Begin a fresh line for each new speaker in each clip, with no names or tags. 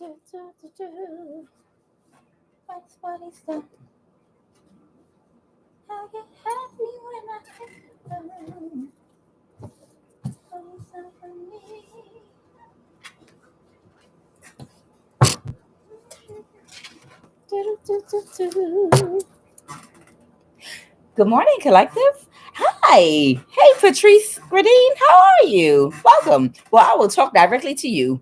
That's what he's done. How you have me when I have done. What he's done for me. Good morning, collective. Hi. Hey, Patrice Gradine. How are you? Welcome. Well, I will talk directly to you.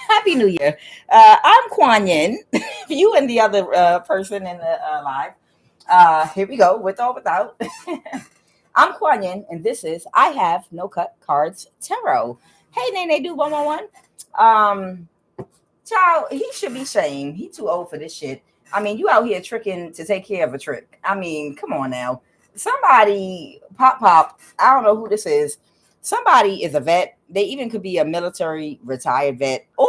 Happy New Year. I'm Kuan Yin. You and the other person in the live. Here we go, with or without. I'm Kuan Yin, and this is I Have No Cut Cards Tarot. Hey, Nene, do 111. Um, Child, he should be shamed. He too old for this shit. I mean, you out here tricking to take care of a trick. I mean, come on now. Somebody, pop. I don't know who this is. Somebody is a vet. They even could be a military retired vet, or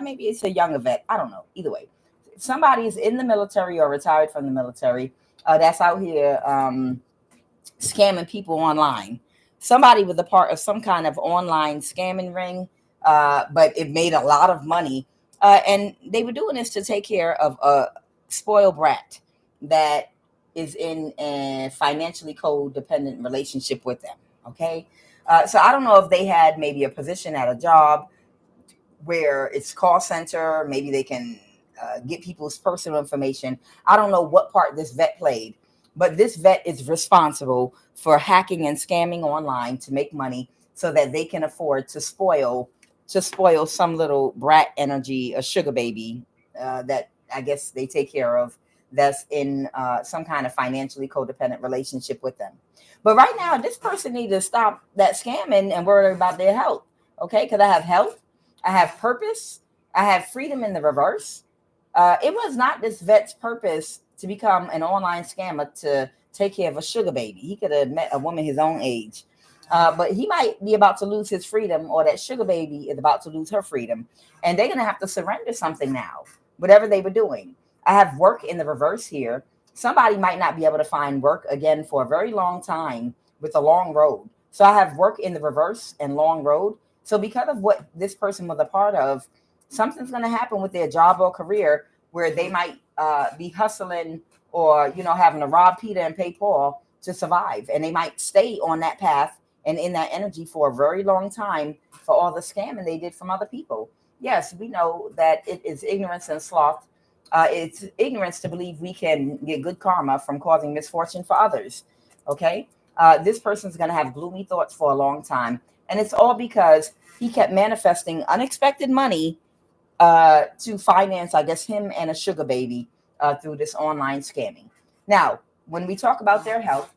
maybe it's a younger vet. I don't know. Either way, somebody is in the military or retired from the military. That's out here scamming people online. Somebody was a part of some kind of online scamming ring, but it made a lot of money. And they were doing this to take care of a spoiled brat that is in a financially codependent relationship with them. Okay. So I don't know if they had maybe a position at a job where it's call center. Maybe they can get people's personal information. I don't know what part this vet played, but this vet is responsible for hacking and scamming online to make money so that they can afford to spoil some little brat energy, a sugar baby that I guess they take care of, that's in some kind of financially codependent relationship with them. But right now, this person needs to stop that scamming and worry about their health. Okay, because I have health, I have purpose, I have freedom in the reverse. It was not this vet's purpose to become an online scammer to take care of a sugar baby. He could have met a woman his own age. But he might be about to lose his freedom, or that sugar baby is about to lose her freedom. And they're going to have to surrender something now, whatever they were doing. I have work in the reverse here. Somebody might not be able to find work again for a very long time with a long road. So I have work in the reverse and long road. So because of what this person was a part of, something's going to happen with their job or career where they might be hustling or, having to rob Peter and pay Paul to survive. And they might stay on that path and in that energy for a very long time for all the scamming they did from other people. Yes, we know that it is ignorance and sloth. It's ignorance to believe we can get good karma from causing misfortune for others. Okay. This person's going to have gloomy thoughts for a long time. And it's all because he kept manifesting unexpected money to finance, I guess, him and a sugar baby through this online scamming. Now, when we talk about their health,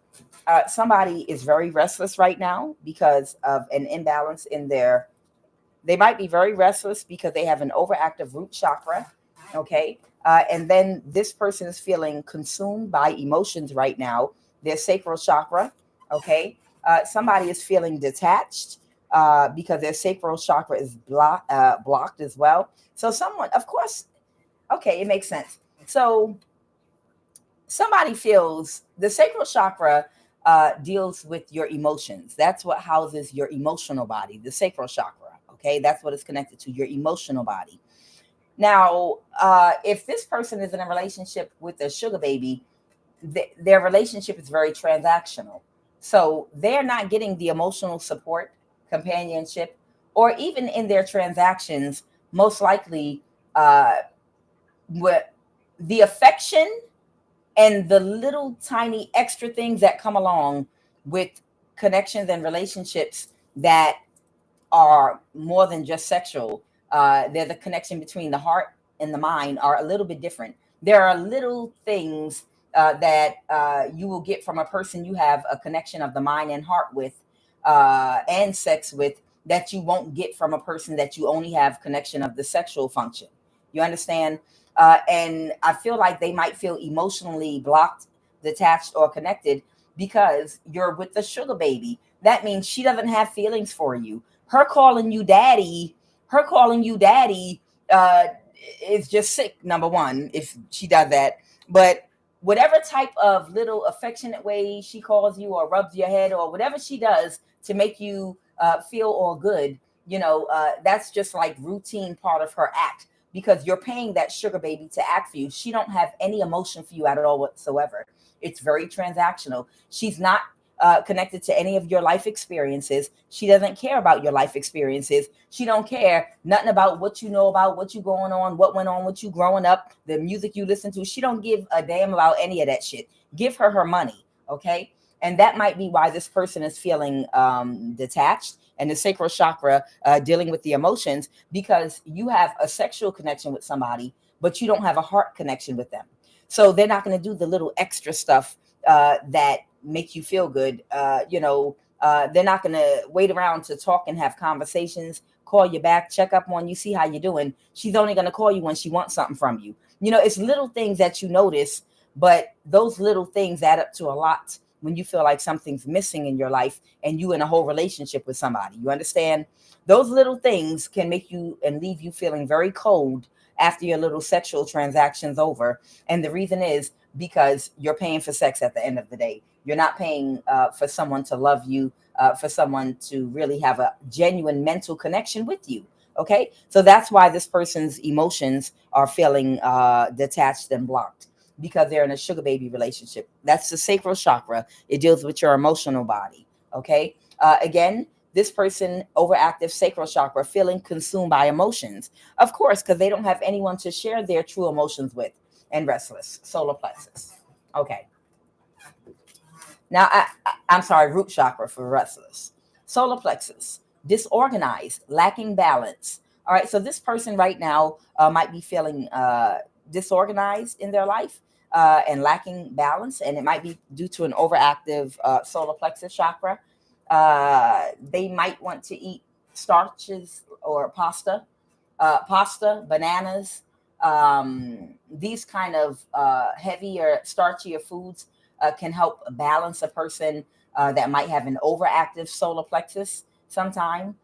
somebody is very restless right now because of an imbalance in their. They might be very restless because they have an overactive root chakra. Okay. And then this person is feeling consumed by emotions right now, their sacral chakra. Okay. Somebody is feeling detached because their sacral chakra is blocked as well. So someone, of course, okay, it makes sense. So somebody feels the sacral chakra deals with your emotions. That's what houses your emotional body, the sacral chakra. Okay, that's what it's connected to, your emotional body. Now, if this person is in a relationship with a sugar baby, their relationship is very transactional. So they're not getting the emotional support, companionship, or even in their transactions, most likely what the affection and the little tiny extra things that come along with connections and relationships that are more than just sexual. They're the connection between the heart and the mind are a little bit different. There are little things that you will get from a person you have a connection of the mind and heart with and sex with that you won't get from a person that you only have connection of the sexual function. You understand? And I feel like they might feel emotionally blocked, detached, or connected because you're with the sugar baby. That means she doesn't have feelings for you. Her calling you daddy is just sick, number one, if she does that. But whatever type of little affectionate way she calls you or rubs your head or whatever she does to make you feel all good, that's just like routine part of her act. because you're paying that sugar baby to act for you. She don't have any emotion for you at all whatsoever. It's very transactional. She's not connected to any of your life experiences. She doesn't care about your life experiences. She don't care nothing about what you know about what you going on, what went on with you growing up, the music you listen to. She don't give a damn about any of that shit. Give her her money, okay? And that might be why this person is feeling detached, and the sacral chakra dealing with the emotions, because you have a sexual connection with somebody, but you don't have a heart connection with them. So they're not going to do the little extra stuff that make you feel good. They're not going to wait around to talk and have conversations, call you back, check up on you, see how you're doing. She's only going to call you when she wants something from you. It's little things that you notice, but those little things add up to a lot when you feel like something's missing in your life and you in a whole relationship with somebody. You understand? Those little things can make you and leave you feeling very cold after your little sexual transaction's over. And the reason is because you're paying for sex at the end of the day. You're not paying for someone to love you, for someone to really have a genuine mental connection with you. Okay? So that's why this person's emotions are feeling detached and blocked, because they're in a sugar baby relationship. That's the sacral chakra. It deals with your emotional body. Okay. Again, this person, overactive sacral chakra, feeling consumed by emotions. Of course, because they don't have anyone to share their true emotions with. And restless, solar plexus. Okay. Now, I'm sorry, root chakra for restless. Solar plexus, disorganized, lacking balance. All right. So this person right now might be feeling disorganized in their life and lacking balance. And it might be due to an overactive solar plexus chakra. They might want to eat starches or pasta, bananas, these kind of heavier, starchier foods can help balance a person that might have an overactive solar plexus sometime.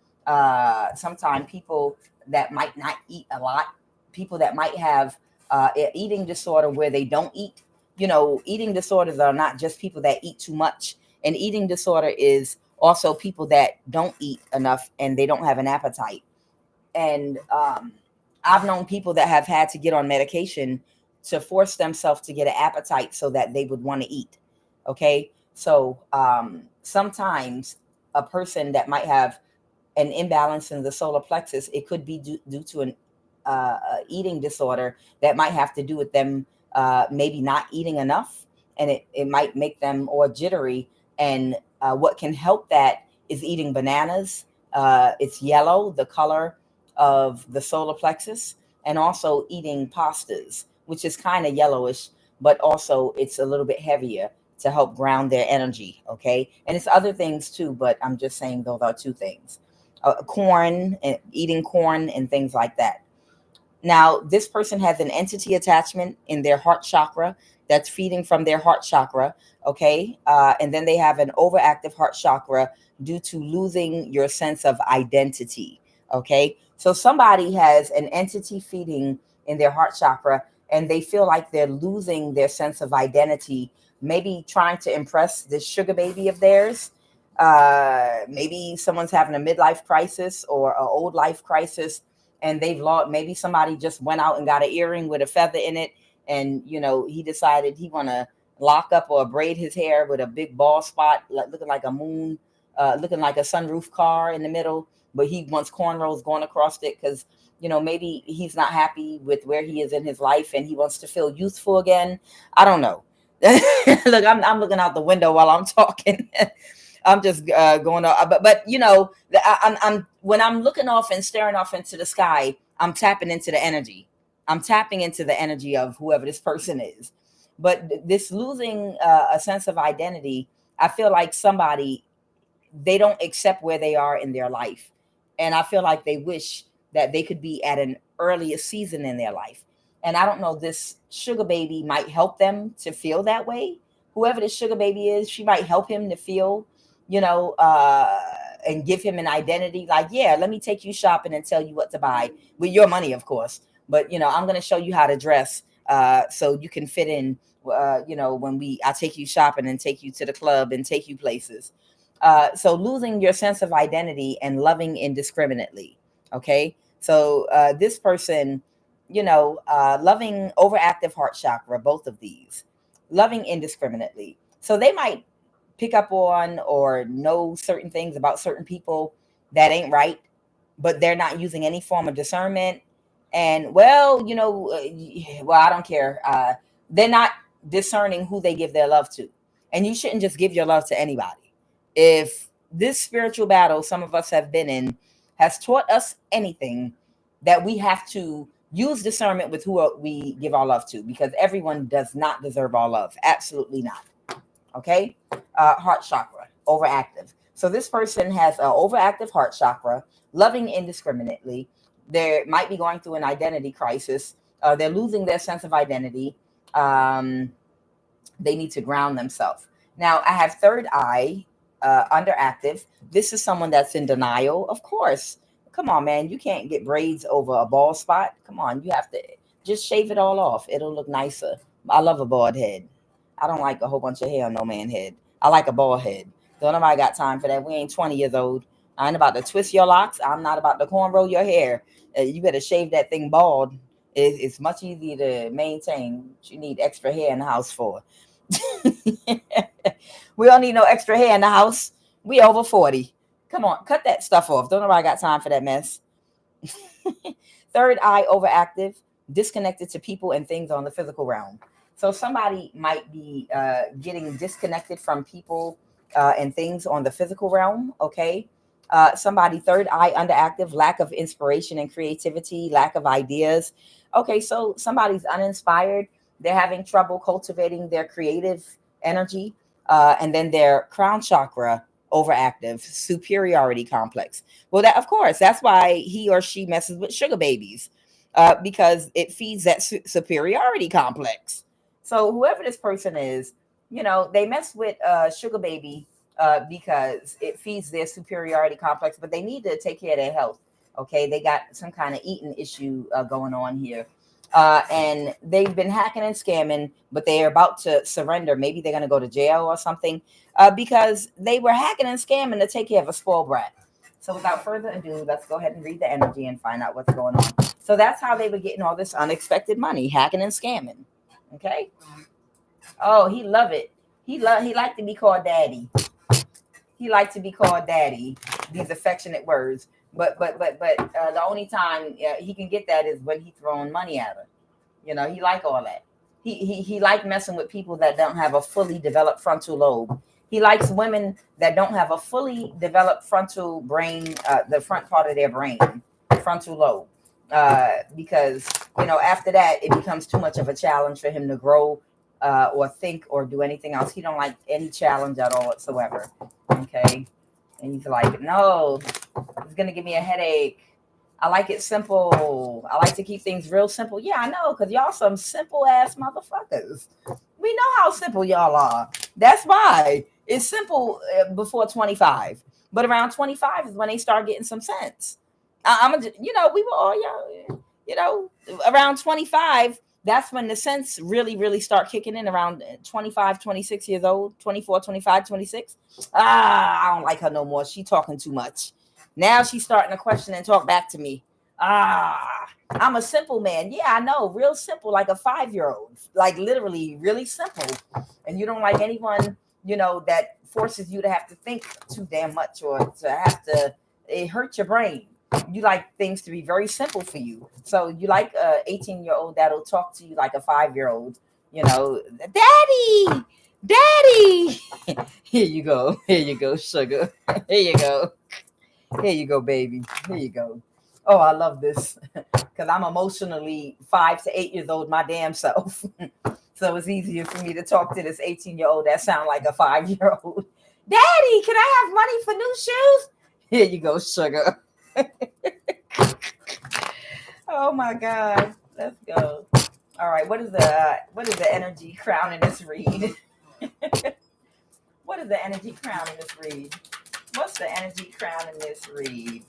Sometime people that might not eat a lot, people that might have eating disorder where they don't eat. Eating disorders are not just people that eat too much. An eating disorder is also people that don't eat enough and they don't have an appetite. And I've known people that have had to get on medication to force themselves to get an appetite so that they would want to eat. Okay. So sometimes a person that might have an imbalance in the solar plexus, it could be due to an eating disorder that might have to do with them maybe not eating enough, and it might make them or jittery. And what can help that is eating bananas. It's yellow, the color of the solar plexus, and also eating pastas, which is kind of yellowish, but also it's a little bit heavier to help ground their energy. Okay. And it's other things too, but I'm just saying those are two things. Corn, and eating corn and things like that. Now, this person has an entity attachment in their heart chakra that's feeding from their heart chakra. Okay. And then they have an overactive heart chakra due to losing your sense of identity. Okay. So somebody has an entity feeding in their heart chakra and they feel like they're losing their sense of identity, maybe trying to impress this sugar baby of theirs. Maybe someone's having a midlife crisis or an old life crisis, and they've lost. Maybe somebody just went out and got an earring with a feather in it, and he decided he want to lock up or braid his hair with a big bald spot, looking like a moon, looking like a sunroof car in the middle. But he wants cornrows going across it because maybe he's not happy with where he is in his life and he wants to feel youthful again. I don't know. Look, I'm looking out the window while I'm talking. I'm just going off, but I'm when I'm looking off and staring off into the sky, I'm tapping into the energy. I'm tapping into the energy of whoever this person is. But this losing a sense of identity, I feel like somebody, they don't accept where they are in their life, and I feel like they wish that they could be at an earlier season in their life. And I don't know, this sugar baby might help them to feel that way. Whoever this sugar baby is, she might help him to feel and give him an identity. Like, yeah, let me take you shopping and tell you what to buy with your money, of course. But, I'm going to show you how to dress so you can fit in, when I'll take you shopping and take you to the club and take you places. So losing your sense of identity and loving indiscriminately. Okay. So this person loving overactive heart chakra, both of these, loving indiscriminately. So they might pick up on or know certain things about certain people that ain't right, but they're not using any form of discernment. And well, I don't care. They're not discerning who they give their love to. And you shouldn't just give your love to anybody. If this spiritual battle some of us have been in has taught us anything, that we have to use discernment with who we give our love to, because everyone does not deserve our love. Absolutely not. Okay. Heart chakra, overactive. So this person has an overactive heart chakra, loving indiscriminately. They might be going through an identity crisis. They're losing their sense of identity. Um, they need to ground themselves. Now, I have third eye underactive. This is someone that's in denial. Of course. Come on, man. You can't get braids over a bald spot. Come on. You have to just shave it all off. It'll look nicer. I love a bald head. I don't like a whole bunch of hair on no man head. I like a bald head. Don't nobody got time for that. We ain't 20 years old. I ain't about to twist your locks. I'm not about to cornrow your hair. You better shave that thing bald. It's much easier to maintain. You need extra hair in the house for. We don't need no extra hair in the house. We over 40. Come on, cut that stuff off. Don't nobody got time for that mess. Third eye overactive, disconnected to people and things on the physical realm. So somebody might be getting disconnected from people and things on the physical realm. Okay. Somebody third eye underactive, lack of inspiration and creativity, lack of ideas. Okay, so somebody's uninspired. They're having trouble cultivating their creative energy. And then their crown chakra overactive, superiority complex. Well, that of course, that's why he or she messes with sugar babies, because it feeds that superiority complex. So whoever this person is, they mess with sugar baby because it feeds their superiority complex, but they need to take care of their health. Okay, they got some kind of eating issue going on here. And they've been hacking and scamming, but they're about to surrender. Maybe they're going to go to jail or something because they were hacking and scamming to take care of a spoiled brat. So without further ado, let's go ahead and read the energy and find out what's going on. So that's how they were getting all this unexpected money, hacking and scamming. Okay. Oh, he love it. He liked to be called daddy. He liked to be called daddy. These affectionate words. But the only time he can get that is when he throwing money at her. He like all that. He like messing with people that don't have a fully developed frontal lobe. He likes women that don't have a fully developed frontal brain, the front part of their brain, frontal lobe. Because after that it becomes too much of a challenge for him to grow or think or do anything else. He don't like any challenge at all whatsoever. Okay. And he's like, no, it's going to give me a headache. I like it simple. I like to keep things real simple. Yeah, I know, because y'all some simple ass motherfuckers. We know how simple y'all are. That's why it's simple before 25. But around 25 is when they start getting some sense. We were all young, around 25. That's when the sense really, really start kicking in around 25, 26 years old, 24, 25, 26. I don't like her no more. She talking too much. Now she's starting to question and talk back to me. I'm a simple man. Yeah, I know. Real simple, like a 5-year-old. Like literally really simple. And you don't like anyone, that forces you to have to think too damn much or to have to, it hurts your brain. You like things to be very simple for you. So you like a 18-year-old that'll talk to you like a 5-year-old, daddy, daddy. Here you go, sugar. Here you go, baby. Here you go. Oh, I love this because I'm emotionally 5 to 8 years old my damn self. So it's easier for me to talk to this 18-year-old that sound like a 5-year-old. Daddy, can I have money for new shoes? Here you go, sugar. Oh my God. Let's go. All right. What is the energy crown in this read? What is the energy crown in this read? What's the energy crown in this read?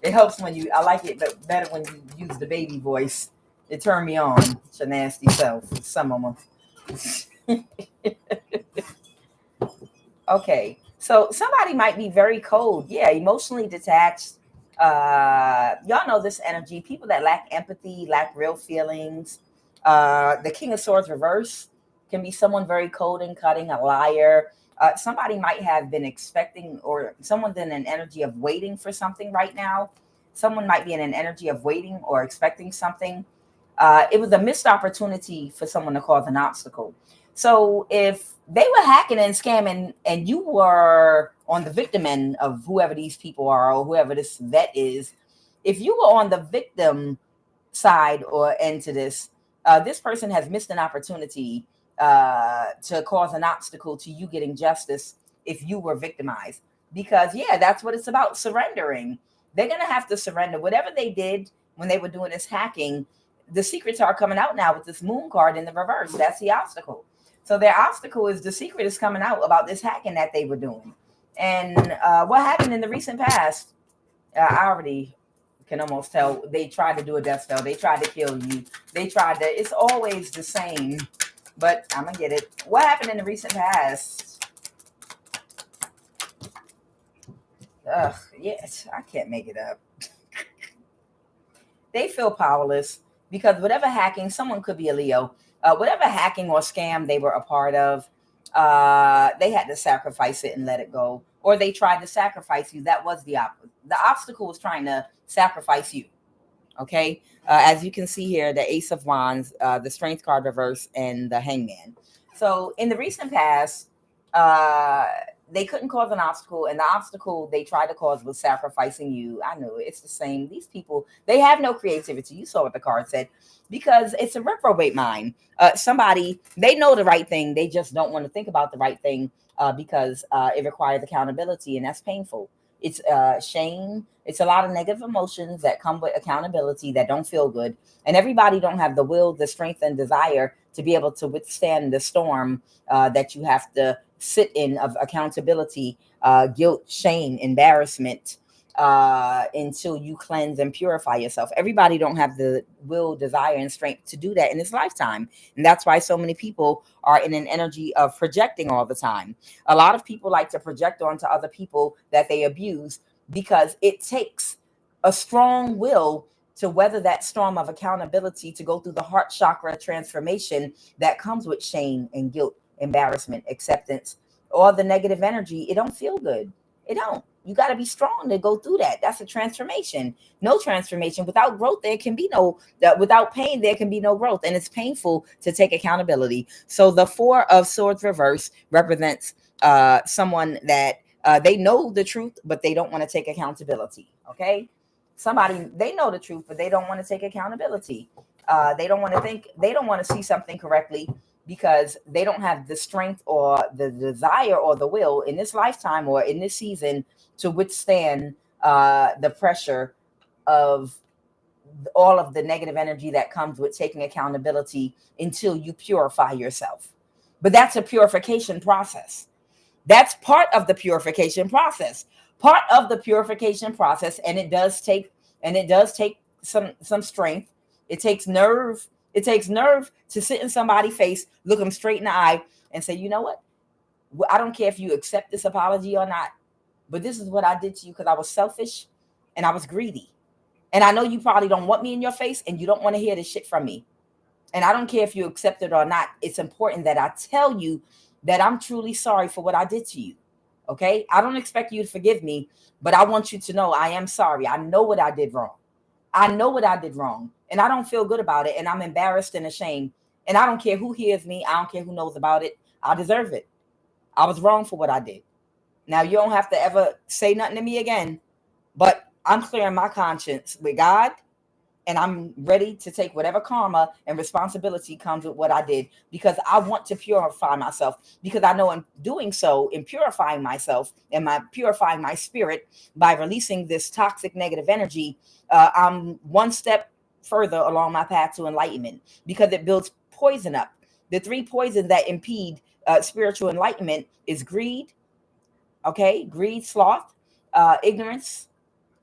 It helps when I like it better when you use the baby voice. It turned me on. It's your nasty self. Some of them. Okay. So somebody might be very cold. Yeah. Emotionally detached. Y'all know this energy. People that lack empathy, lack real feelings. The King of Swords reverse can be someone very cold and cutting, a liar. Somebody might have been expecting, or someone's in an energy of waiting for something right now. Someone might be in an energy of waiting or expecting something. It was a missed opportunity for someone to cause an obstacle. So if they were hacking and scamming and you were on the victim end of whoever these people are or whoever this vet is, if you were on the victim side or end to this, this person has missed an opportunity to cause an obstacle to you getting justice if you were victimized. Because, yeah, that's what it's about, surrendering. They're going to have to surrender. Whatever they did when they were doing this hacking, the secrets are coming out now with this moon card in the reverse. That's the obstacle. So their obstacle is the secret is coming out about this hacking that they were doing. And what happened in the recent past, I already can almost tell. They tried to do a death spell. They tried to kill you. They tried to, it's always the same, but I'm going to get it. What happened in the recent past? Yes, I can't make it up. They feel powerless because whatever hacking, someone could be a Leo, whatever hacking or scam they were a part of, they had to sacrifice it and let it go. Or they tried to sacrifice you. That was the obstacle was trying to sacrifice you. Okay. As you can see here, the Ace of Wands, the Strength card reverse, and the Hangman. So in the recent past, they couldn't cause an obstacle, and the obstacle they tried to cause was sacrificing you. I know it's the same. These people, they have no creativity. You saw what the card said, because it's a reprobate mind. Somebody, they know the right thing. They just don't want to think about the right thing because it requires accountability, and that's painful. It's shame. It's a lot of negative emotions that come with accountability that don't feel good. And everybody don't have the will, the strength, and desire to be able to withstand the storm that you have to sit in of accountability, guilt, shame, embarrassment, until you cleanse and purify yourself. Everybody don't have the will, desire, and strength to do that in this lifetime. And that's why so many people are in an energy of projecting all the time. A lot of people like to project onto other people that they abuse because it takes a strong will to weather that storm of accountability, to go through the heart chakra transformation that comes with shame and guilt, embarrassment, acceptance, all the negative energy. It don't feel good. It don't. You got to be strong to go through that. That's a transformation. No transformation without growth. There can be no, without pain, there can be no growth. And it's painful to take accountability. So the Four of Swords reverse represents someone that they know the truth, but they don't want to take accountability. Okay. Somebody, they know the truth, but they don't want to take accountability. They don't want to think, they don't want to see something correctly because they don't have the strength or the desire or the will in this lifetime or in this season to withstand the pressure of all of the negative energy that comes with taking accountability until you purify yourself. But that's a purification process. That's part of the purification process. Part of the purification process, and it does take some strength. It takes nerve. It takes nerve to sit in somebody's face, look them straight in the eye, and say, you know what? I don't care if you accept this apology or not, but this is what I did to you because I was selfish and I was greedy. And I know you probably don't want me in your face and you don't want to hear this shit from me. And I don't care if you accept it or not. It's important that I tell you that I'm truly sorry for what I did to you. Okay? I don't expect you to forgive me, but I want you to know I am sorry. I know what I did wrong. I know what I did wrong. And I don't feel good about it. And I'm embarrassed and ashamed. And I don't care who hears me. I don't care who knows about it. I deserve it. I was wrong for what I did. Now, you don't have to ever say nothing to me again, but I'm clearing my conscience with God, and I'm ready to take whatever karma and responsibility comes with what I did, because I want to purify myself, because I know in doing so, in purifying myself and purifying my spirit by releasing this toxic negative energy, I'm one step further along my path to enlightenment, because it builds poison up. The three poisons that impede spiritual enlightenment is greed, okay? Greed, sloth, ignorance,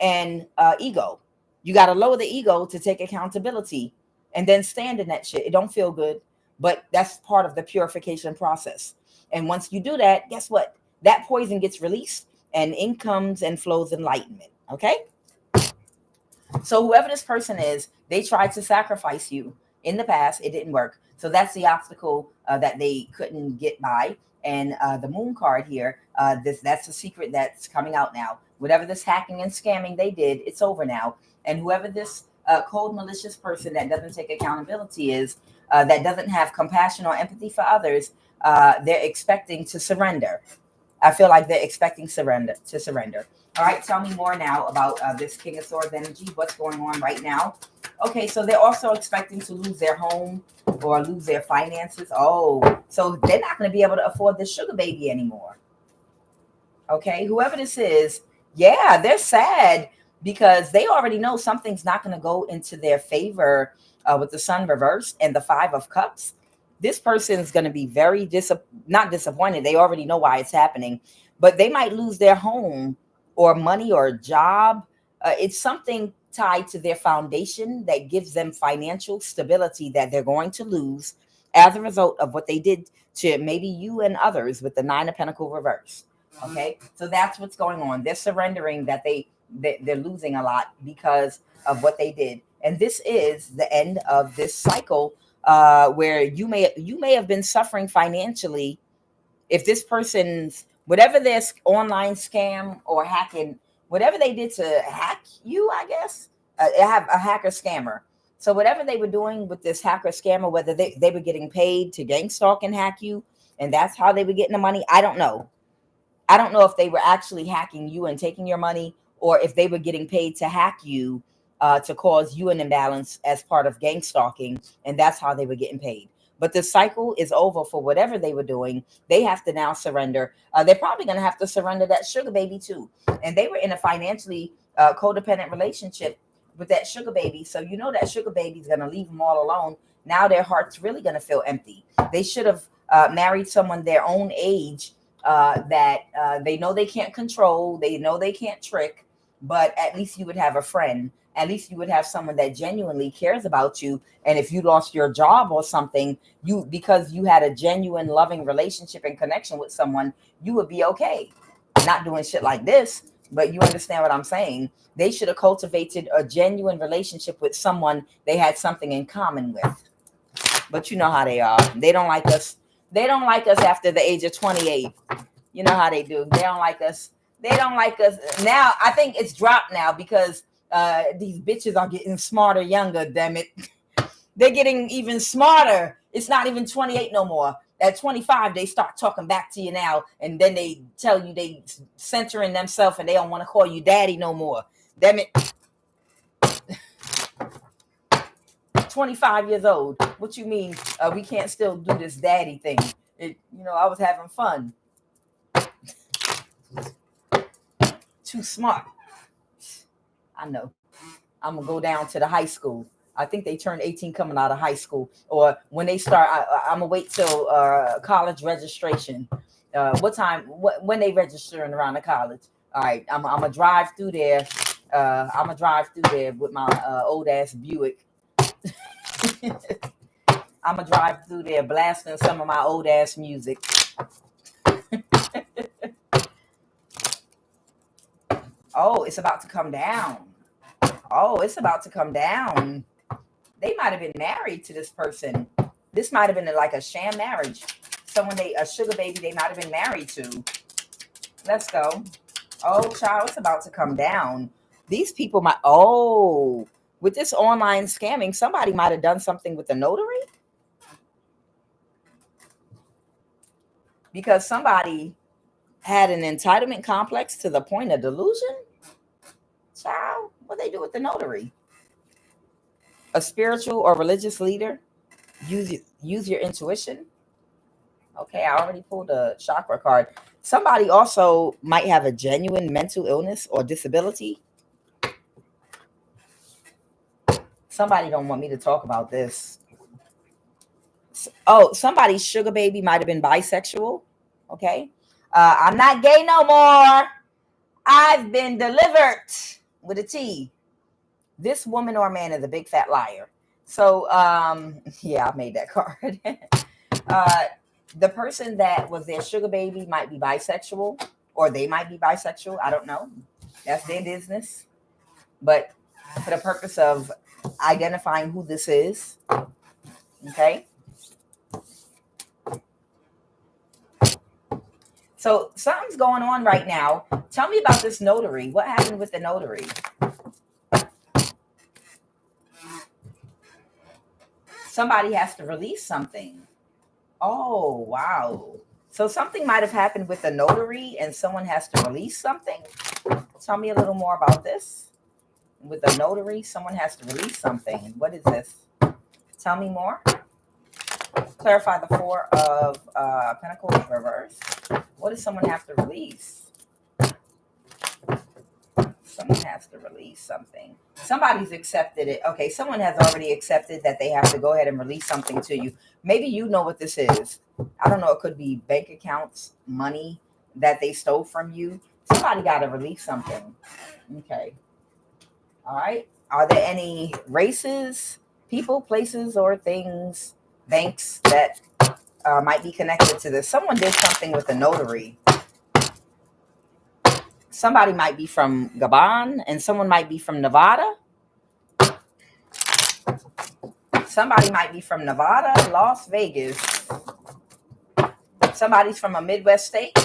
and ego. You got to lower the ego to take accountability and then stand in that shit. It don't feel good, but that's part of the purification process. And once you do that, guess what? That poison gets released and in comes and flows enlightenment. Okay? So whoever this person is, they tried to sacrifice you in the past. It didn't work. So that's the obstacle that they couldn't get by. And the moon card here, that's a secret that's coming out now. Whatever this hacking and scamming they did, it's over now. And whoever this cold, malicious person that doesn't take accountability is, that doesn't have compassion or empathy for others, they're expecting to surrender. I feel like they're expecting surrender. All right, tell me more now about this King of Swords energy. What's going on right now? Okay, so they're also expecting to lose their home or lose their finances. Oh, so they're not going to be able to afford this sugar baby anymore. Okay, whoever this is, yeah, they're sad because they already know something's not going to go into their favor with the sun reversed and the 5 of Cups. This person is going to be very not disappointed. They already know why it's happening, but they might lose their home or money or job. It's something tied to their foundation that gives them financial stability that they're going to lose as a result of what they did to maybe you and others with the 9 of Pentacles reverse. Okay, so that's what's going on. They're surrendering that they're losing a lot because of what they did, and this is the end of this cycle where you may have been suffering financially. If this person's whatever this online scam or hacking, whatever they did to hack you, I guess have a hacker scammer. So whatever they were doing with this hacker scammer, whether they were getting paid to gang stalk and hack you, and that's how they were getting the money, I don't know. I don't know if they were actually hacking you and taking your money, or if they were getting paid to hack you to cause you an imbalance as part of gang stalking, and that's how they were getting paid. But the cycle is over for whatever they were doing. They have to now surrender. They're probably going to have to surrender that sugar baby too. And they were in a financially codependent relationship with that sugar baby. So you know that sugar baby is going to leave them all alone. Now their heart's really going to feel empty. They should have married someone their own age that they know they can't control, they know they can't trick, but at least you would have a friend. At least you would have someone that genuinely cares about you. And if you lost your job or something, because you had a genuine loving relationship and connection with someone, you would be okay. Not doing shit like this, but you understand what I'm saying. They should have cultivated a genuine relationship with someone they had something in common with. But you know how they are. They don't like us. They don't like us after the age of 28. You know how they do. They don't like us. They don't like us now. I think it's dropped now because these bitches are getting smarter, younger. Damn it, they're getting even smarter. It's not even 28 no more. At 25, they start talking back to you now, and then they tell you they centering themselves and they don't want to call you daddy no more. Damn it. 25 years old. What you mean we can't still do this daddy thing? I was having fun. Too smart. I know. I'm gonna go down to the high school. I think they turn 18 coming out of high school, or when they start. I'm gonna wait till college registration. What time? When they registering around the college? All right, I'm gonna drive through there. I'm gonna drive through there with my old ass Buick. I'm gonna drive through there blasting some of my old ass music. Oh, it's about to come down. Oh, it's about to come down. They might have been married to this person. This might have been like a sham marriage. A sugar baby they might have been married to. Let's go. Oh, child, it's about to come down. These people with this online scamming, somebody might have done something with the notary. Because somebody had an entitlement complex to the point of delusion. Child, what they do with the notary? A spiritual or religious leader, use your intuition. Okay, I already pulled a chakra card. Somebody also might have a genuine mental illness or disability. Somebody don't want me to talk about this. Oh, somebody's sugar baby might have been bisexual. Okay, I'm not gay no more. I've been delivered with a T. This woman or man is a big fat liar. So, yeah, I made that card. The person that was their sugar baby might be bisexual, or they might be bisexual. I don't know. That's their business. But for the purpose of identifying who this is. Okay. So something's going on right now. Tell me about this notary. What happened with the notary? Somebody has to release something. Oh, wow. So something might have happened with the notary and someone has to release something. Tell me a little more about this. With the notary, someone has to release something. What is this? Tell me more. Clarify the Four of Pentacles reverse. What does someone have to release? Someone has to release something. Somebody's accepted it. Okay, someone has already accepted that they have to go ahead and release something to you. Maybe you know what this is. I don't know. It could be bank accounts, money that they stole from you. Somebody got to release something. Okay. All right. Are there any races, people, places, or things, banks that might be connected to this? Someone did something with a notary. Somebody might be from Gabon and someone might be from Nevada. Somebody might be from Nevada, Las Vegas. Somebody's from a Midwest state.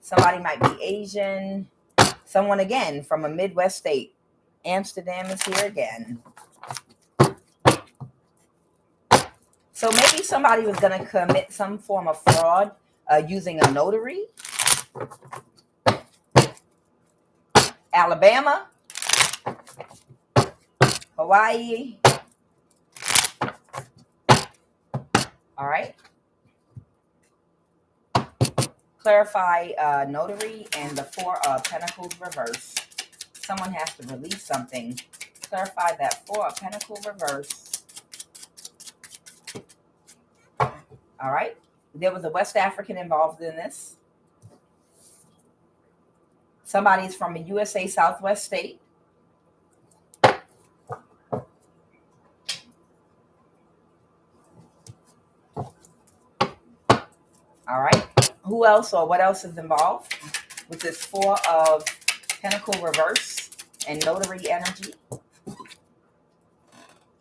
Somebody might be Asian. Someone again from a Midwest state. Amsterdam is here again. So maybe somebody was going to commit some form of fraud using a notary. Alabama, Hawaii. All right. Clarify notary and the Four of Pentacles reverse. Someone has to release something. Clarify that Four of Pentacles reverse. All right. There was a West African involved in this. Somebody's from a USA Southwest state. All right. Who else or what else is involved with this Four of Pentacle reverse and notary energy?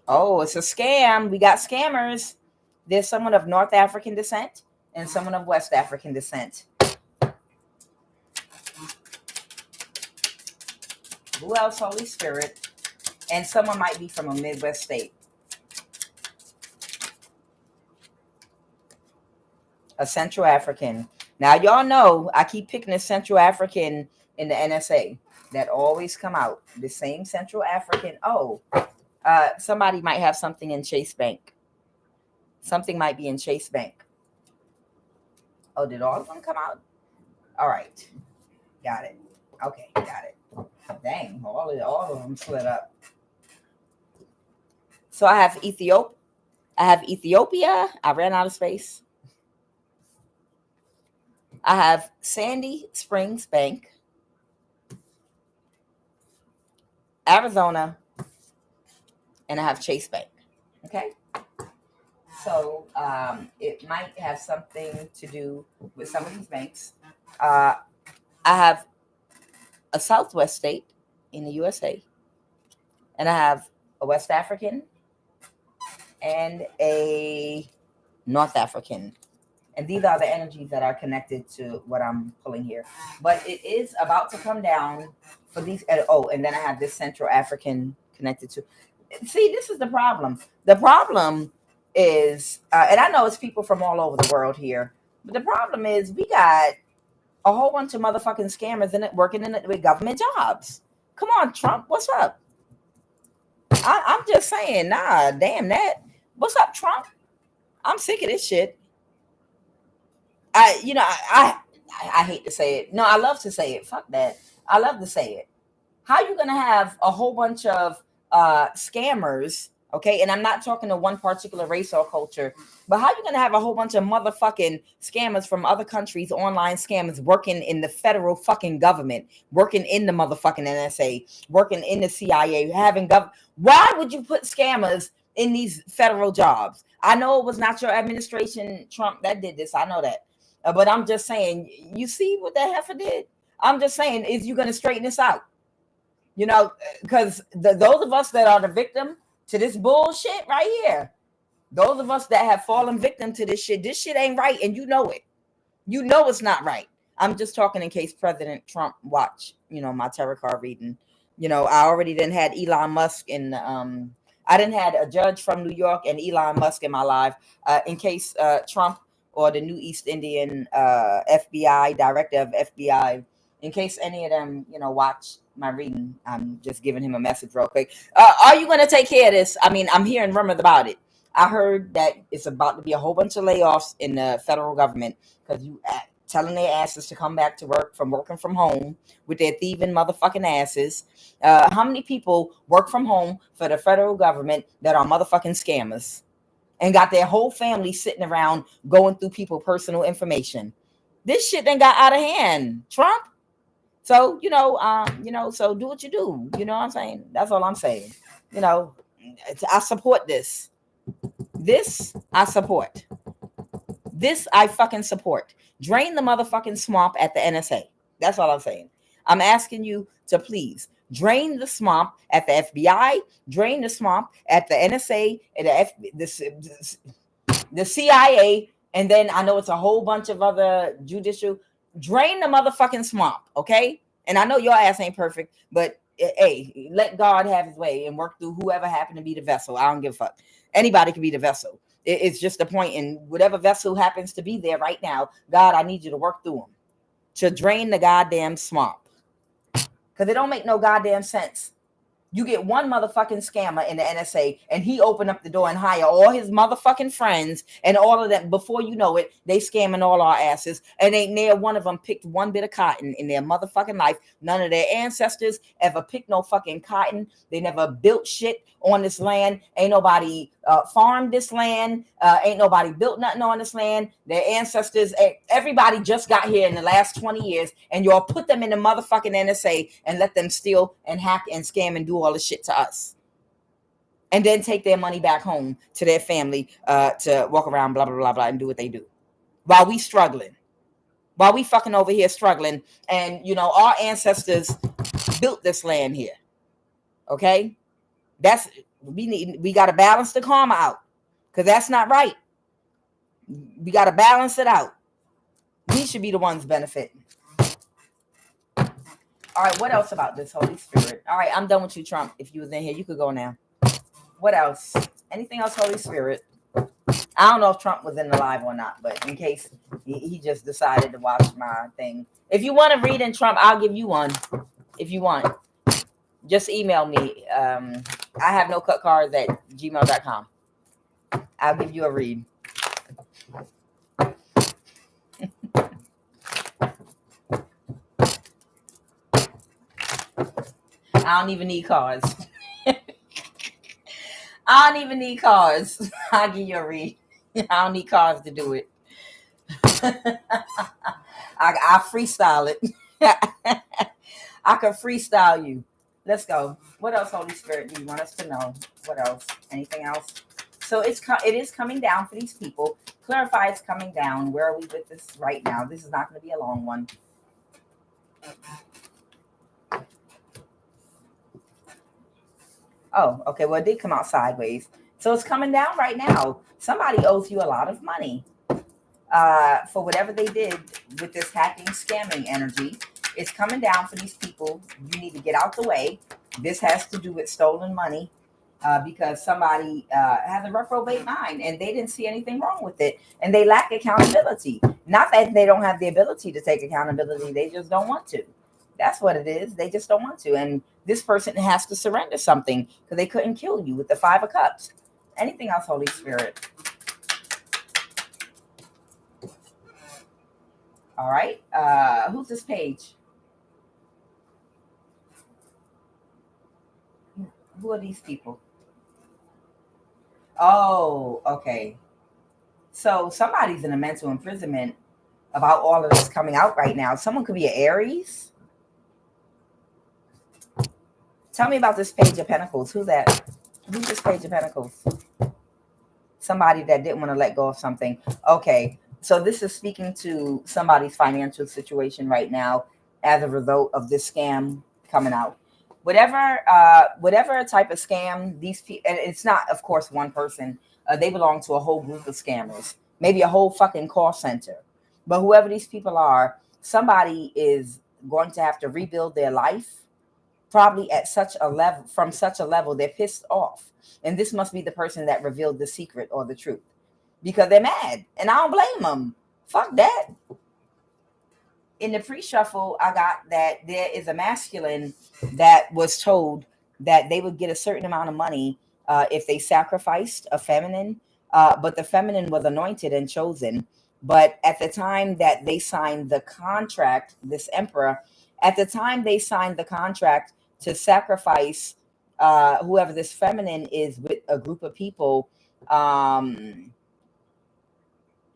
Oh, it's a scam. We got scammers. There's someone of North African descent and someone of West African descent. Who else? Holy Spirit. And someone might be from a Midwest state. A Central African. Now, y'all know I keep picking a Central African in the NSA. That always come out. The same Central African. Oh, somebody might have something in Chase Bank. Something might be in Chase Bank. Oh, did all of them come out? All right. Got it. Okay, got it. Dang, all of them split up. So I have Ethiopia. I ran out of space. I have Sandy Springs Bank, Arizona, and I have Chase Bank. Okay. So it might have something to do with some of these banks. I have a Southwest state in the USA, and I have a West African and a North African. And these are the energies that are connected to what I'm pulling here. But it is about to come down for these. Oh, and then I have this Central African connected to. See, this is the problem. The problem is, and I know it's people from all over the world here, but the problem is we got a whole bunch of motherfucking scammers in it working in it with government jobs. Come on, Trump, what's up? I'm just saying, nah, damn that. What's up, Trump? I'm sick of this shit. I hate to say it. No, I love to say it. Fuck that. I love to say it. How you gonna have a whole bunch of scammers? Okay, and I'm not talking to one particular race or culture, but how you gonna have a whole bunch of motherfucking scammers from other countries, online scammers, working in the federal fucking government, working in the motherfucking NSA, working in the CIA, having Why would you put scammers in these federal jobs? I know it was not your administration, Trump, that did this. I know that. But I'm just saying, you see what that heifer did? I'm just saying, is you going to straighten this out? You know, because those of us that are the victim to this bullshit right here, those of us that have fallen victim to this shit ain't right, and you know it. You know it's not right. I'm just talking in case President Trump watch, my tarot card reading. I already didn't had Elon Musk and I didn't had a judge from New York and Elon Musk in my life. In case Trump or the new East Indian FBI director of FBI, in case any of them, watch my reading, I'm just giving him a message real quick. Are you going to take care of this? I mean, I'm hearing rumors about it. I heard that it's about to be a whole bunch of layoffs in the federal government because you telling their asses to come back to work from working from home with their thieving motherfucking asses. How many people work from home for the federal government that are motherfucking scammers and got their whole family sitting around going through people's personal information? This shit then got out of hand, Trump. So, so do what you do. You know what I'm saying? That's all I'm saying. I support this. This I support. This I fucking support. Drain the motherfucking swamp at the NSA. That's all I'm saying. I'm asking you to please drain the swamp at the FBI, drain the swamp at the NSA, and the CIA, and then I know it's a whole bunch of other judicial. Drain the motherfucking swamp, okay? And I know your ass ain't perfect, but hey, let God have his way and work through whoever happened to be the vessel. I don't give a fuck. Anybody can be the vessel. It's just a point in whatever vessel happens to be there right now. God, I need you to work through them to drain the goddamn swamp. Because it don't make no goddamn sense. You get one motherfucking scammer in the NSA and he open up the door and hire all his motherfucking friends and all of them. Before you know it, they scamming all our asses. And ain't near one of them picked one bit of cotton in their motherfucking life. None of their ancestors ever picked no fucking cotton. They never built shit on this land. Ain't nobody farmed this land. Ain't nobody built nothing on this land. Their ancestors, everybody just got here in the last 20 years. And y'all put them in the motherfucking NSA and let them steal and hack and scam and do all this shit to us, and then take their money back home to their family to walk around blah blah blah blah and do what they do while we struggling, while we fucking over here struggling. And our ancestors built this land here. Okay, we got to balance the karma out, because that's not right. We got to balance it out. We should be the ones benefiting. All right, what else about this Holy Spirit? All right, I'm done with you, Trump. If you was in here, you could go now. What else? Anything else, Holy Spirit? I don't know if Trump was in the live or not, but in case he just decided to watch my thing. If you want to read in Trump, I'll give you one. If you want, just email me. IHAVENOCUTCARDS@gmail.com. I'll give you a read. I don't even need cards. I don't even need cards. I'll give you a read. I don't need cards to do it. I freestyle it. I can freestyle you. Let's go. What else, Holy Spirit, do you want us to know? What else? Anything else? So it is coming down for these people. Clarify it's coming down. Where are we with this right now? This is not going to be a long one. Oh, okay. Well, it did come out sideways. So it's coming down right now. Somebody owes you a lot of money for whatever they did with this hacking, scamming energy. It's coming down for these people. You need to get out the way. This has to do with stolen money because somebody has a reprobate mind and they didn't see anything wrong with it. And they lack accountability. Not that they don't have the ability to take accountability. They just don't want to. That's what it is. They just don't want to. And this person has to surrender something because they couldn't kill you with the 5 of Cups. Anything else, Holy Spirit? All right. Who's this page? Who are these people? Oh, okay. So somebody's in a mental imprisonment about all of this coming out right now. Someone could be an Aries. Tell me about this Page of Pentacles. Who's that? Who's this Page of Pentacles? Somebody that didn't want to let go of something. Okay. So this is speaking to somebody's financial situation right now as a result of this scam coming out. whatever type of scam these people, and it's not, of course, one person. They belong to a whole group of scammers, maybe a whole fucking call center. But whoever these people are, somebody is going to have to rebuild their life, probably at such a level, from such a level they're pissed off. And this must be the person that revealed the secret or the truth, because they're mad, and I don't blame them. Fuck that. In the pre-shuffle, I got that there is a masculine that was told that they would get a certain amount of money if they sacrificed a feminine, but the feminine was anointed and chosen. But at the time that they signed the contract, this emperor, at the time they signed the contract to sacrifice whoever this feminine is with a group of people,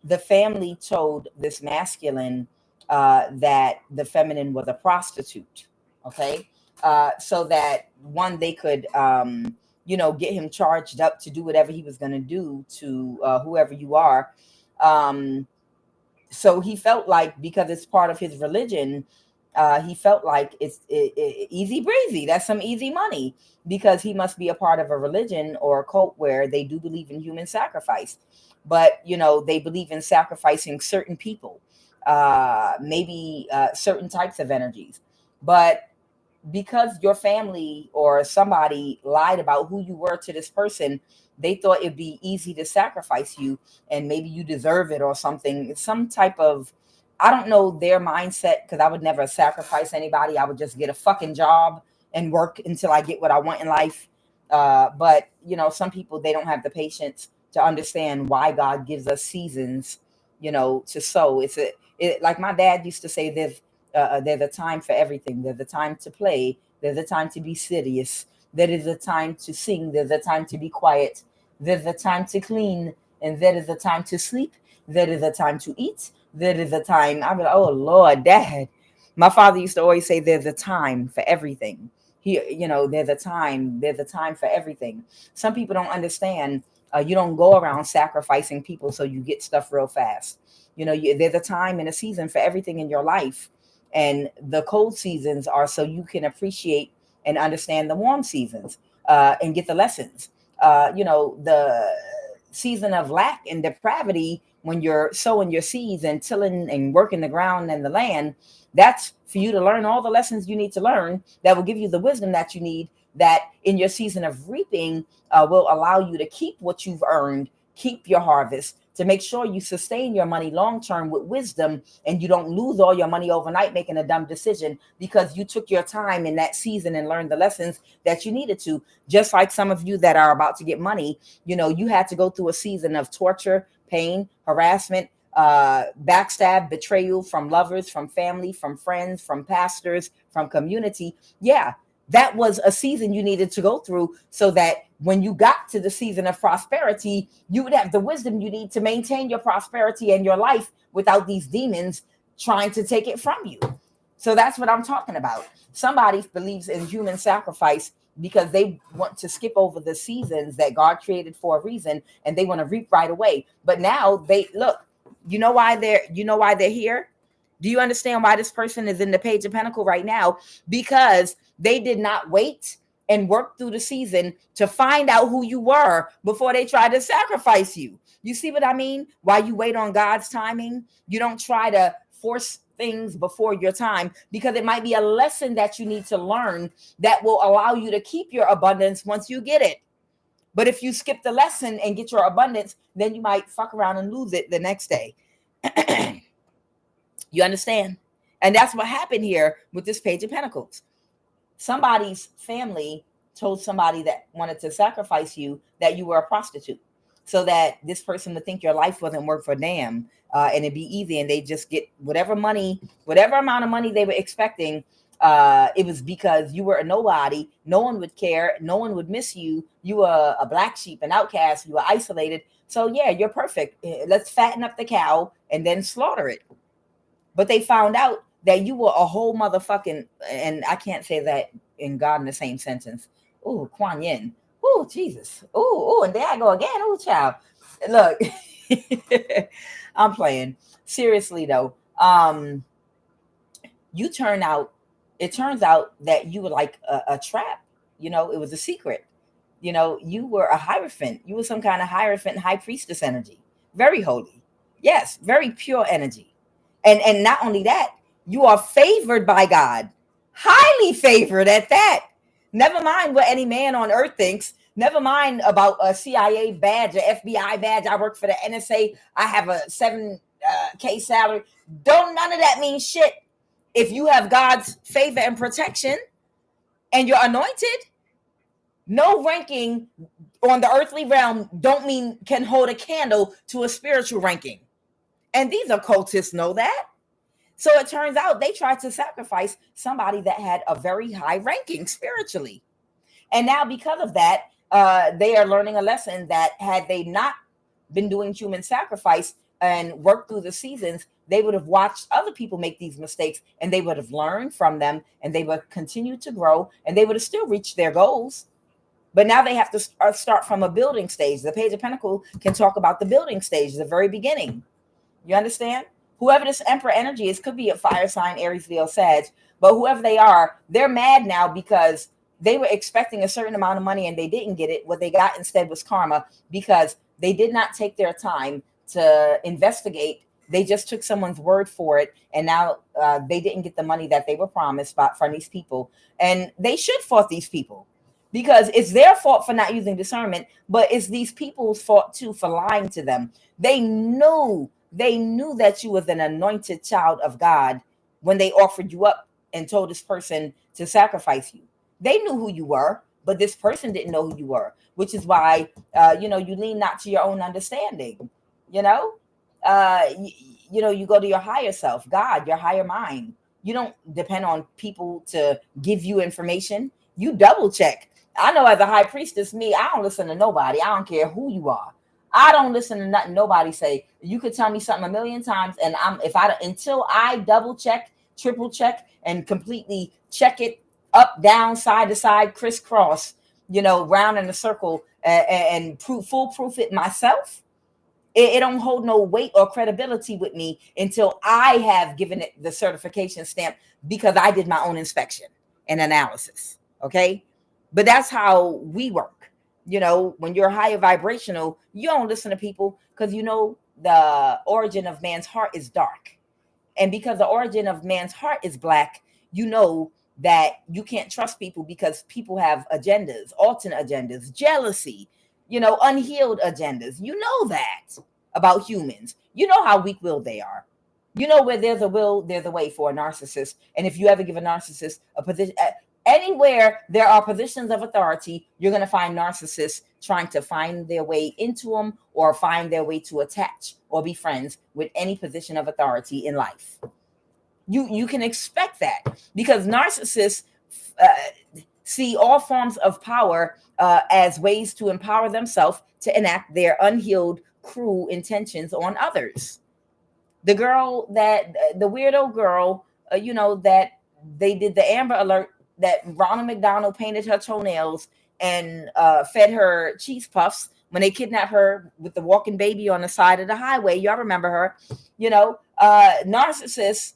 the family told this masculine that the feminine was a prostitute. Okay. So that one, they could, get him charged up to do whatever he was going to do to whoever you are. So he felt like, because it's part of his religion, he felt like it's easy breezy. That's some easy money, because he must be a part of a religion or a cult where they do believe in human sacrifice. But, they believe in sacrificing certain people, maybe certain types of energies. But because your family or somebody lied about who you were to this person, they thought it'd be easy to sacrifice you, and maybe you deserve it or something. It's some type of, I don't know their mindset, because I would never sacrifice anybody. I would just get a fucking job and work until I get what I want in life. But, some people, they don't have the patience to understand why God gives us seasons, to sow. Like my dad used to say, there's a time for everything. There's a time to play. There's a time to be serious. There is a time to sing. There's a time to be quiet. There's a time to clean. And there is a time to sleep. There is a time to eat. There is a time. I'm like, oh Lord, Dad. My father used to always say, there's a time for everything. There's a time. There's a time for everything. Some people don't understand. You don't go around sacrificing people so you get stuff real fast. There's a time and a season for everything in your life. And the cold seasons are so you can appreciate and understand the warm seasons, and get the lessons. The season of lack and depravity, when you're sowing your seeds and tilling and working the ground and the land, that's for you to learn all the lessons you need to learn, that will give you the wisdom that you need, that in your season of reaping will allow you to keep what you've earned, keep your harvest, to make sure you sustain your money long term with wisdom, and you don't lose all your money overnight making a dumb decision because you took your time in that season and learned the lessons that you needed to. Just like some of you that are about to get money, you had to go through a season of torture, pain, harassment, backstab, betrayal from lovers, from family, from friends, from pastors, from community. Yeah, that was a season you needed to go through, so that when you got to the season of prosperity, you would have the wisdom you need to maintain your prosperity and your life without these demons trying to take it from you. So that's what I'm talking about. Somebody believes in human sacrifice because they want to skip over the seasons that God created for a reason, and they want to reap right away. But now they look, why they're here? Do you understand why this person is in the Page of Pentacles right now? Because they did not wait and work through the season to find out who you were before they tried to sacrifice you. You see what I mean? While you wait on God's timing, you don't try to force things before your time, because it might be a lesson that you need to learn that will allow you to keep your abundance once you get it. But if you skip the lesson and get your abundance, then you might fuck around and lose it the next day. You understand? And that's what happened here with this Page of Pentacles. Somebody's family told somebody that wanted to sacrifice you that you were a prostitute, so that this person would think your life wasn't worth a damn, and it'd be easy, and they just get whatever amount of money they were expecting. It was because you were a nobody. No one would care. No one would miss you. You were a black sheep, an outcast. You were isolated. So yeah, you're perfect. Let's fatten up the cow and then slaughter it. But they found out that you were a whole motherfucking, and I can't say that in God in the same sentence. Ooh, Kuan Yin. Ooh, Jesus. Ooh, and there I go again. Ooh, child. Look, I'm playing. Seriously though, you turn out It turns out that you were like a trap. It was a secret. You were a hierophant. You were some kind of hierophant, high priestess energy. Very holy. Yes, very pure energy. And not only that, you are favored by God. Highly favored at that. Never mind what any man on earth thinks. Never mind about a CIA badge, a FBI badge. I work for the NSA. I have a 7K salary. Don't none of that mean shit. If you have God's favor and protection and you're anointed, no ranking on the earthly realm don't mean can hold a candle to a spiritual ranking. And these occultists know that. So it turns out they tried to sacrifice somebody that had a very high ranking spiritually. And now because of that, they are learning a lesson that had they not been doing human sacrifice and worked through the seasons, they would have watched other people make these mistakes and they would have learned from them and they would continue to grow and they would have still reached their goals. But now they have to start from a building stage. The Page of Pentacles can talk about the building stage, the very beginning. You understand? Whoever this Emperor energy is, could be a fire sign, Aries, Leo, Sag, but whoever they are, they're mad now because they were expecting a certain amount of money and they didn't get it. What they got instead was karma because they did not take their time to investigate. They just took someone's word for it. And now they didn't get the money that they were promised from these people. And they should fault these people because it's their fault for not using discernment, but it's these people's fault too for lying to them. They knew that you was an anointed child of God when they offered you up and told this person to sacrifice you. They knew who you were, but this person didn't know who you were, which is why, you lean not to your own understanding, you go to your higher self, God, your higher mind. You don't depend on people to give you information. You double check. I know as a high priestess, I don't listen to nobody. I don't care who you are. I don't listen to nothing nobody say. You could tell me something a million times, and until I double check, triple check, and completely check it up, down, side to side, crisscross, round in a circle, and foolproof it myself. It don't hold no weight or credibility with me until I have given it the certification stamp because I did my own inspection and analysis. Okay, but that's how we work. When you're higher vibrational, you don't listen to people because the origin of man's heart is dark. And because the origin of man's heart is black, that you can't trust people because people have agendas, alternate agendas, jealousy, unhealed agendas. You know that about humans. You know how weak-willed they are. Where there's a will, there's a way for a narcissist. And if you ever give a narcissist a position, anywhere there are positions of authority, you're going to find narcissists trying to find their way into them or find their way to attach or be friends with any position of authority in life. You can expect that because narcissists see all forms of power as ways to empower themselves to enact their unhealed, cruel intentions on others. The weirdo girl, that they did the Amber Alert, that Ronald McDonald painted her toenails and fed her cheese puffs when they kidnapped her with the walking baby on the side of the highway. Y'all remember her? Narcissists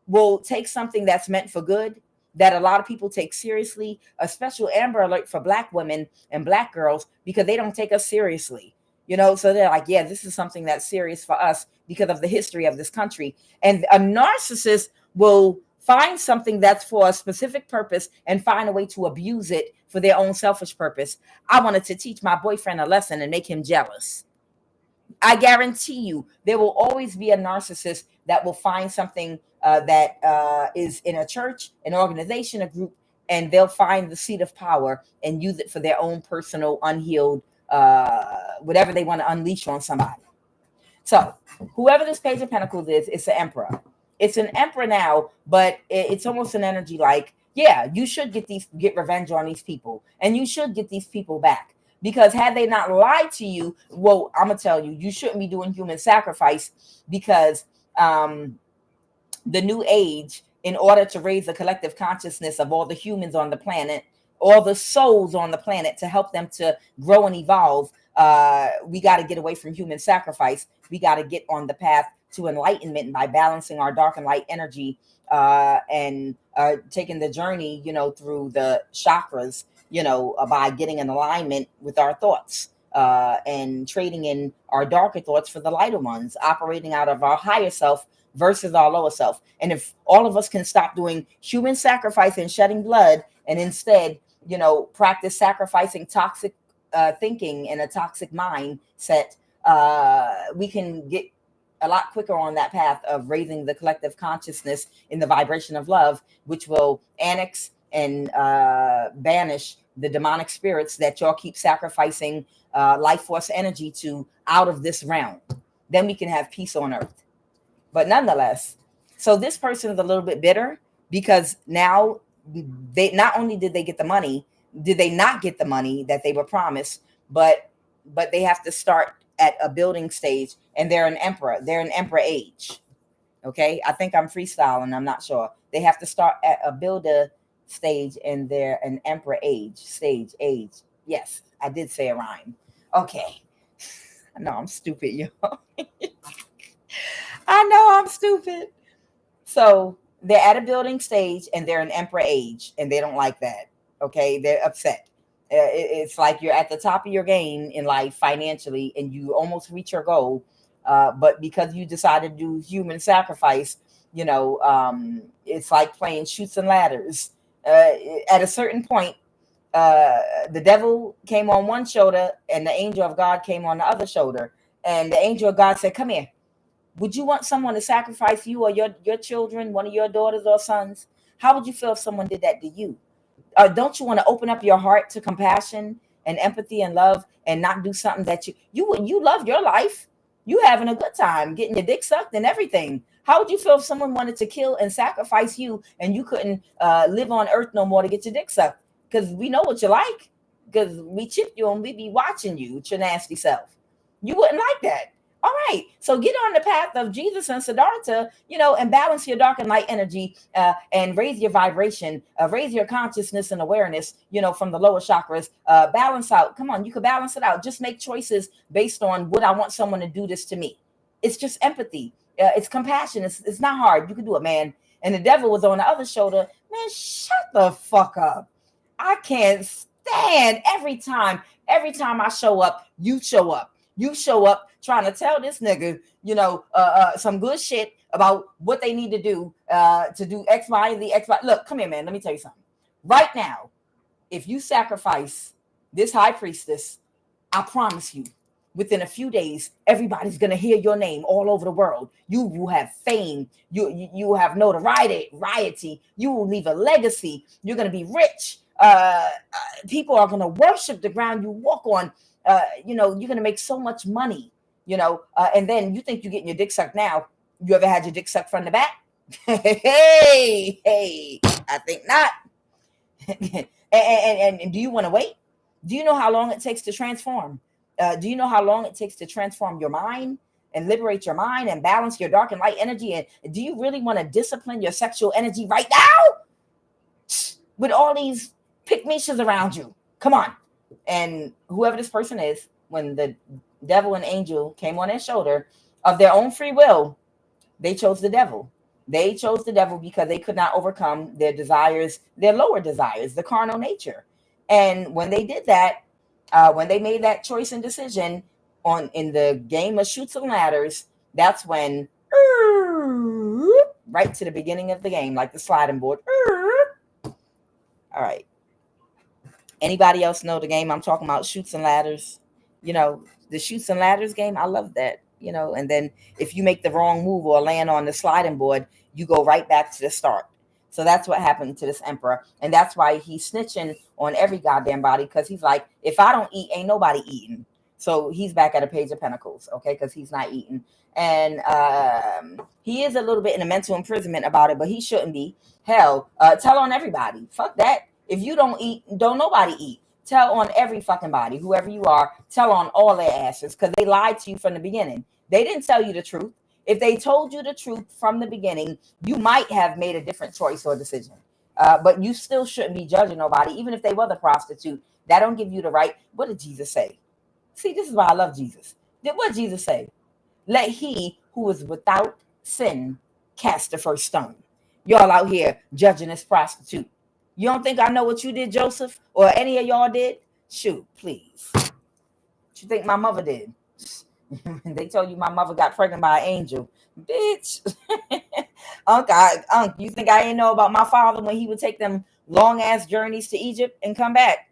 will take something that's meant for good, that a lot of people take seriously, a special Amber Alert for Black women and Black girls because they don't take us seriously. So they're like, yeah, this is something that's serious for us because of the history of this country. And a narcissist will find something that's for a specific purpose and find a way to abuse it for their own selfish purpose. I wanted to teach my boyfriend a lesson and make him jealous. I guarantee you there will always be a narcissist that will find something that is in a church, an organization, a group, and they'll find the seat of power and use it for their own personal unhealed whatever they want to unleash on somebody. So whoever this Page of Pentacles is, it's an emperor. It's an emperor now, but it's almost an energy like, yeah, you should get revenge on these people, and you should get these people back. Because had they not lied to you, well, I'm going to tell you, you shouldn't be doing human sacrifice because the new age, in order to raise the collective consciousness of all the humans on the planet, all the souls on the planet, to help them to grow and evolve, we got to get away from human sacrifice. We got to get on the path to enlightenment by balancing our dark and light energy, and taking the journey, through the chakras, by getting in alignment with our thoughts, and trading in our darker thoughts for the lighter ones, operating out of our higher self versus our lower self. And if all of us can stop doing human sacrifice and shedding blood, and instead, practice sacrificing toxic thinking and a toxic mindset, we can get a lot quicker on that path of raising the collective consciousness in the vibration of love, which will annex and banish the demonic spirits that y'all keep sacrificing life force energy to out of this realm. Then we can have peace on earth. But nonetheless, so this person is a little bit bitter because now they not only did they get the money, did they not get the money that they were promised, but they have to start at a building stage, and they're an emperor. They're an emperor age. Okay, I think I'm freestyling. I'm not sure. They have to start at a builder stage, and they're an emperor age. Yes, I did say a rhyme. Okay, I know I'm stupid, y'all. I know I'm stupid. So they're at a building stage and they're an emperor age, and they don't like that. Okay, they're upset. It's like you're at the top of your game in life financially, and you almost reach your goal, but because you decided to do human sacrifice, it's like playing shoots and ladders. At a certain point, the devil came on one shoulder and the angel of God came on the other shoulder, and the angel of God said, "Come here. Would you want someone to sacrifice you or your children, one of your daughters or sons? How would you feel if someone did that to you? Don't you want to open up your heart to compassion and empathy and love, and not do something that you love your life? You having a good time, getting your dick sucked and everything. How would you feel if someone wanted to kill and sacrifice you, and you couldn't live on earth no more to get your dick sucked? Because we know what you like, because we chip you and we be watching you with your nasty self. You wouldn't like that. All right, so get on the path of Jesus and Siddhartha, and balance your dark and light energy, and raise your vibration, raise your consciousness and awareness, from the lower chakras. Balance out. Come on, you can balance it out. Just make choices based on, would I want someone to do this to me? It's just empathy. It's compassion. It's not hard. You can do it, man. And the devil was on the other shoulder. Man, shut the fuck up. I can't stand every time I show up, you show up. You show up trying to tell this nigga, some good shit about what they need to do X, Y, and Z, X, Y. Look, come here, man. Let me tell you something. Right now, if you sacrifice this high priestess, I promise you, within a few days, everybody's gonna hear your name all over the world. You will have fame. You have notoriety. You will leave a legacy. You're gonna be rich. People are gonna worship the ground you walk on. You're going to make so much money, and then you think you're getting your dick sucked now. You ever had your dick sucked from the back? Hey, I think not. and do you want to wait? Do you know how long it takes to transform? Do you know how long it takes to transform your mind and liberate your mind and balance your dark and light energy? And do you really want to discipline your sexual energy right now with all these pick-me-shits around you? Come on. And whoever this person is, when the devil and angel came on their shoulder, of their own free will, they chose the devil. They chose the devil because they could not overcome their desires, their lower desires, the carnal nature. And when they did that, when they made that choice and decision in the game of shoots and ladders, that's when right to the beginning of the game, like the sliding board. All right. Anybody else know the game I'm talking about? Shoots and ladders. The shoots and ladders game. I love that. And then if you make the wrong move or land on the sliding board, you go right back to the start. So that's what happened to this emperor. And that's why he's snitching on every goddamn body, because he's like, if I don't eat, ain't nobody eating. So he's back at a page of pentacles, okay, because he's not eating. And he is a little bit in a mental imprisonment about it, but he shouldn't be. Hell, tell on everybody. Fuck that. If you don't eat, don't nobody eat. Tell on every fucking body, whoever you are. Tell on all their asses, because they lied to you from the beginning. They didn't tell you the truth. If they told you the truth from the beginning, you might have made a different choice or decision. But you still shouldn't be judging nobody, even if they were the prostitute. That don't give you the right. What did Jesus say? See, this is why I love Jesus. What did Jesus say? Let he who is without sin cast the first stone. Y'all out here judging this prostitute. You don't think I know what you did, Joseph, or any of y'all did? Shoot, please. What you think my mother did? They told you my mother got pregnant by an angel. Bitch. Unc, you think I didn't know about my father when he would take them long ass journeys to Egypt and come back?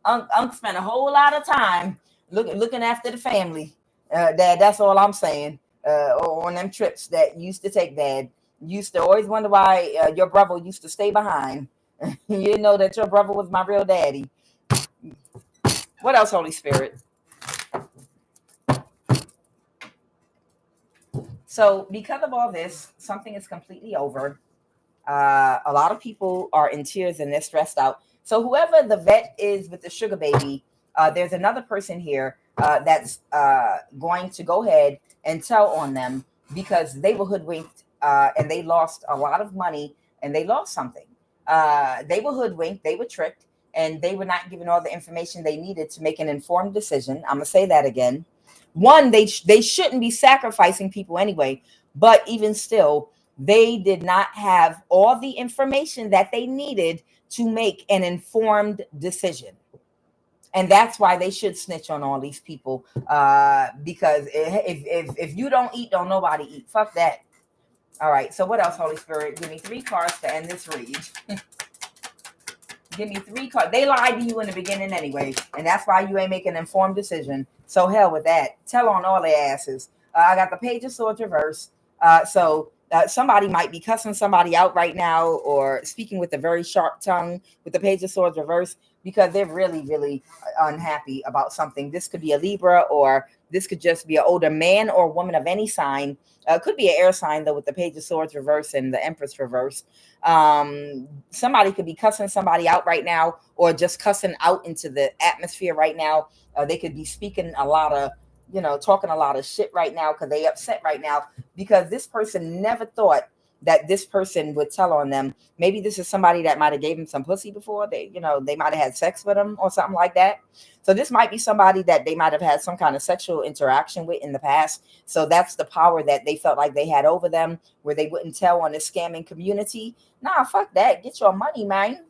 Unc spent a whole lot of time looking after the family. Dad, that's all I'm saying. On them trips that you used to take, Dad. You used to always wonder why your brother used to stay behind. You didn't know that your brother was my real daddy. What else, Holy Spirit? So because of all this, something is completely over. A lot of people are in tears and they're stressed out. So whoever the vet is with the sugar baby, there's another person here that's going to go ahead and tell on them because they were hoodwinked and they lost a lot of money and they lost something. They were hoodwinked, they were tricked, and they were not given all the information they needed to make an informed decision. I'm going to say that again. One, they shouldn't be sacrificing people anyway, but even still, they did not have all the information that they needed to make an informed decision. And that's why they should snitch on all these people. Because if you don't eat, don't nobody eat. Fuck that. All right. So what else, Holy Spirit? Give me 3 cards to end this read. Give me 3 cards. They lied to you in the beginning anyway. And that's why you ain't making an informed decision. So hell with that. Tell on all their asses. I got the Page of Swords reverse. So somebody might be cussing somebody out right now or speaking with a very sharp tongue with the Page of Swords reverse because they're really, really unhappy about something. This could be a Libra, or this could just be an older man or woman of any sign. Could be an air sign, though, with the Page of Swords reverse and the Empress reverse. Somebody could be cussing somebody out right now or just cussing out into the atmosphere right now. They could be speaking a lot of, talking a lot of shit right now because they upset right now because this person never thought that this person would tell on them. Maybe this is somebody that might have gave them some pussy before. They might have had sex with them or something like that. So this might be somebody that they might have had some kind of sexual interaction with in the past. So that's the power that they felt like they had over them, where they wouldn't tell on the scamming community. Nah, fuck that. Get your money, man.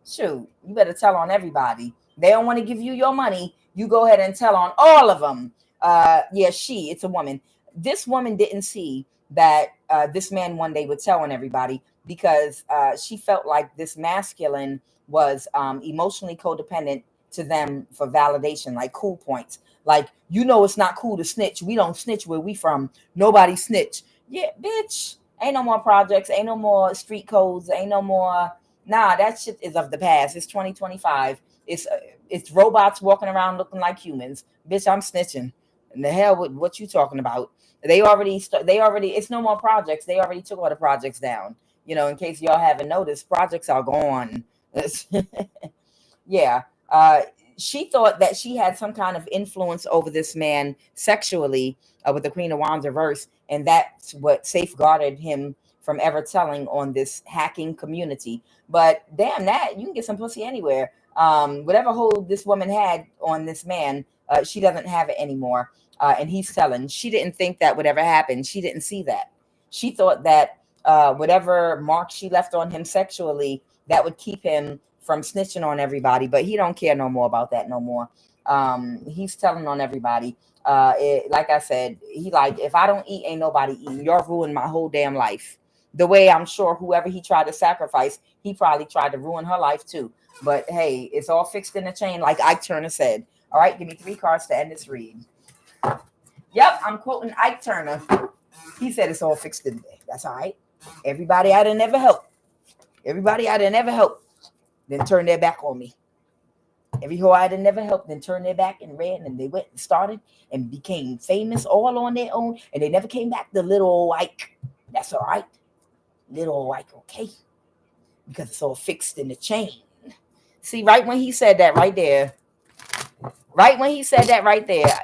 Shoot, you better tell on everybody. They don't want to give you your money. You go ahead and tell on all of them. It's a woman. This woman didn't see that this man one day would tell on everybody because she felt like this masculine was emotionally codependent to them for validation, like cool points. Like, it's not cool to snitch. We don't snitch where we from. Nobody snitch. Yeah, bitch. Ain't no more projects. Ain't no more street codes. Ain't no more. Nah, that shit is of the past. It's 2025. It's robots walking around looking like humans. Bitch, I'm snitching. And the hell with what you talking about? They already, it's no more projects. They already took all the projects down. In case y'all haven't noticed, projects are gone. Yeah. She thought that she had some kind of influence over this man sexually with the Queen of Wands reverse. And that's what safeguarded him from ever telling on this hacking community. But damn that, you can get some pussy anywhere. Whatever hold this woman had on this man, she doesn't have it anymore. And he's telling. She didn't think that would ever happen. She didn't see that. She thought that whatever mark she left on him sexually, that would keep him from snitching on everybody. But he don't care no more about that no more. He's telling on everybody. Like I said, he like, if I don't eat, ain't nobody eating. Y'all ruined my whole damn life. The way I'm sure whoever he tried to sacrifice, he probably tried to ruin her life too. But hey, it's all fixed in the chain, like Ike Turner said. All right, give me 3 cards to end this read. Yep, I'm quoting Ike Turner. He said it's all fixed in there. That's all right. Everybody I done never helped. Then turn their back on me. Every hoe I done never helped, then turned their back and ran, and they went and started and became famous all on their own, and they never came back to little old Ike. That's all right. Little old Ike, okay? Because it's all fixed in the chain. See, right when he said that right there,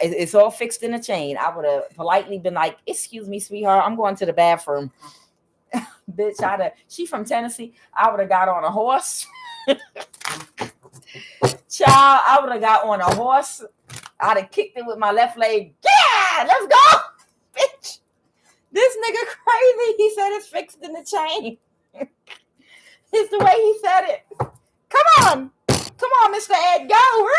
it's all fixed in the chain, I would have politely been like, excuse me, sweetheart, I'm going to the bathroom. Bitch, she from Tennessee. I would have got on a horse. Child, I would have got on a horse. I'd have kicked it with my left leg. Yeah, let's go, bitch. This nigga crazy. He said it's fixed in the chain. It's the way he said it. Come on, Mr. Ed, go.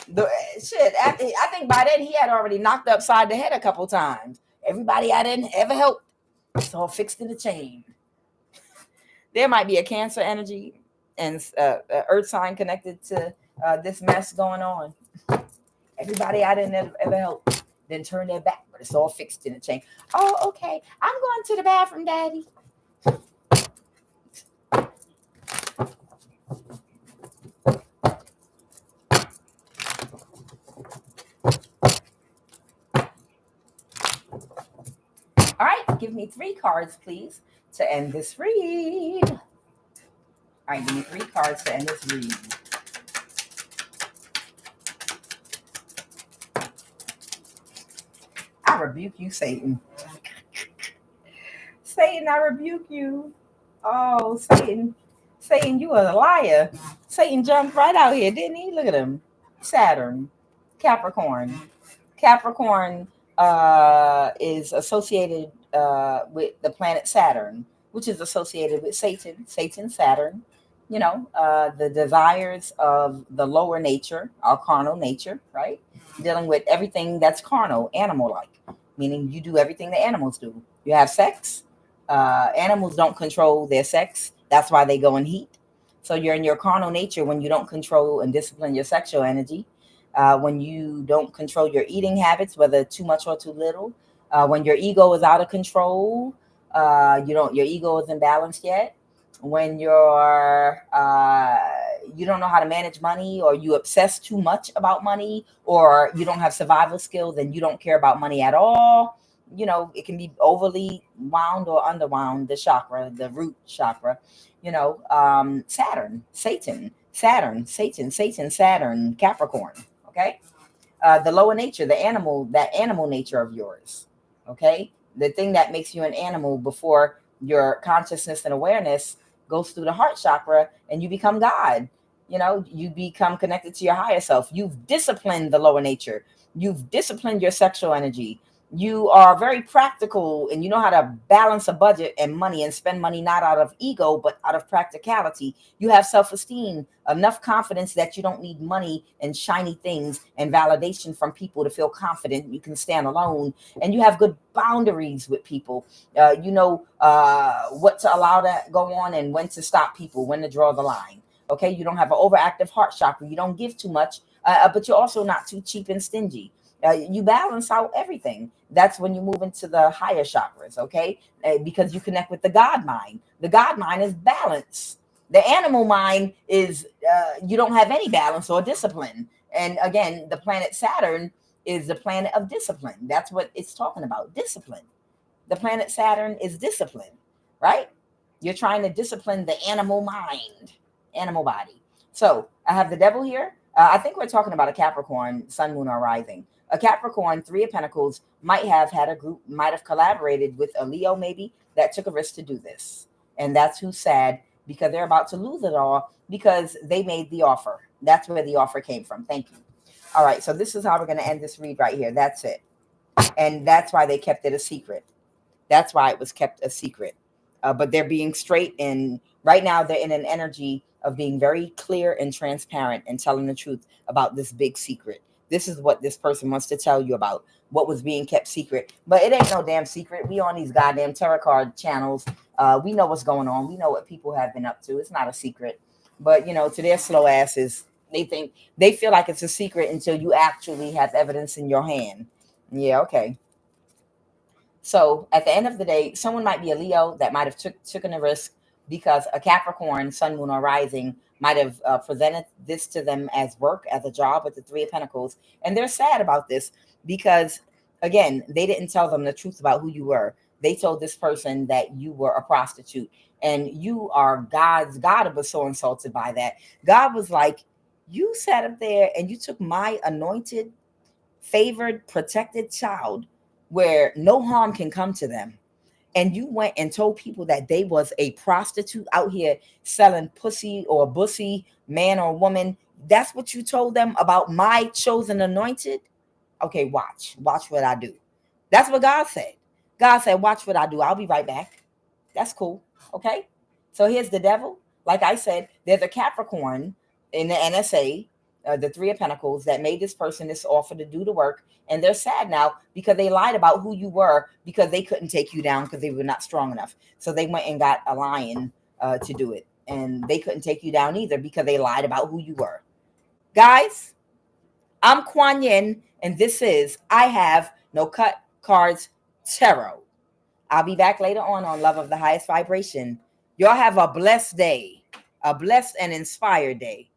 The shit. I think by then he had already knocked upside the head a couple times. Everybody I didn't ever help, it's all fixed in the chain. There might be a Cancer energy and Earth sign connected to this mess going on. Everybody I didn't ever help then turn their back, but it's all fixed in the chain. Oh, okay. I'm going to the bathroom, Daddy. All right, give me 3 cards, please, to end this read. All right, give me 3 cards to end this read. I rebuke you, Satan. Satan, I rebuke you. Oh, Satan. Satan, you are a liar. Satan jumped right out here, didn't he? Look at him. Saturn, Capricorn. Capricorn is associated with the planet Saturn, which is associated with Satan, Saturn. You know, the desires of the lower nature, our carnal nature, right? Dealing with everything that's carnal, animal-like, meaning you do everything the animals do. You have sex. Animals don't control their sex. That's why they go in heat. So you're in your carnal nature when you don't control and discipline your sexual energy. When you don't control your eating habits, whether too much or too little, when your ego is out of control, your ego isn't balanced yet. When you don't know how to manage money, or you obsess too much about money, or you don't have survival skills and you don't care about money at all. You know, it can be overly wound or underwound, the chakra, the root chakra. You know, Saturn, Satan, Saturn, Capricorn. Okay. The lower nature, that animal nature of yours. Okay. The thing that makes you an animal before your consciousness and awareness goes through the heart chakra and you become God. You know, you become connected to your higher self. You've disciplined the lower nature. You've disciplined your sexual energy. You are very practical and you know how to balance a budget and money and spend money not out of ego, but out of practicality. You have self-esteem, enough confidence that you don't need money and shiny things and validation from people to feel confident. You can stand alone, and you have good boundaries with people. You know what to allow that go on and when to stop people, when to draw the line. Okay. You don't have an overactive heart chakra. You don't give too much, but you're also not too cheap and stingy. You balance out everything. That's when you move into the higher chakras, okay? Because you connect with the God mind. The God mind is balance. The animal mind is you don't have any balance or discipline. And again, the planet Saturn is the planet of discipline. That's what it's talking about, discipline. The planet Saturn is discipline, right? You're trying to discipline the animal mind, animal body. So I have the devil here. I think we're talking about a Capricorn, sun, moon, or rising. A Capricorn, 3 of Pentacles, might have had a group, might have collaborated with a Leo maybe that took a risk to do this. And that's who's sad, because they're about to lose it all because they made the offer. That's where the offer came from. Thank you. All right. So this is how we're going to end this read right here. That's it. And that's why they kept it a secret. That's why it was kept a secret. But they're being straight, and right now they're in an energy of being very clear and transparent and telling the truth about this big secret. This is what this person wants to tell you about what was being kept secret. But it ain't no damn secret. We on these goddamn tarot card channels. We know what's going on. We know what people have been up to. It's not a secret. But, you know, to their slow asses, they feel like it's a secret until you actually have evidence in your hand. Yeah, okay. So at the end of the day, someone might be a Leo that might have taken a risk because a Capricorn, sun, moon, or rising might have presented this to them as work, as a job with the 3 of Pentacles. And they're sad about this because, again, they didn't tell them the truth about who you were. They told this person that you were a prostitute and you are God's. God was so insulted by that. God was like, you sat up there and you took my anointed, favored, protected child where no harm can come to them, and you went and told people that they was a prostitute out here selling pussy or bussy, man or woman. That's what you told them about my chosen anointed. Okay, watch what I do. That's what God said. God said, watch what I do. I'll be right back. That's cool. Okay. So here's the devil. Like I said, there's a Capricorn in the NSA, the Three of Pentacles, that made this person this offer to do the work. And they're sad now because they lied about who you were because they couldn't take you down because they were not strong enough. So they went and got a lion to do it. And they couldn't take you down either because they lied about who you were. Guys, I'm Kuan Yin, and this is I Have No Cut Cards Tarot. I'll be back later on Love of the Highest Vibration. Y'all have a blessed day, a blessed and inspired day.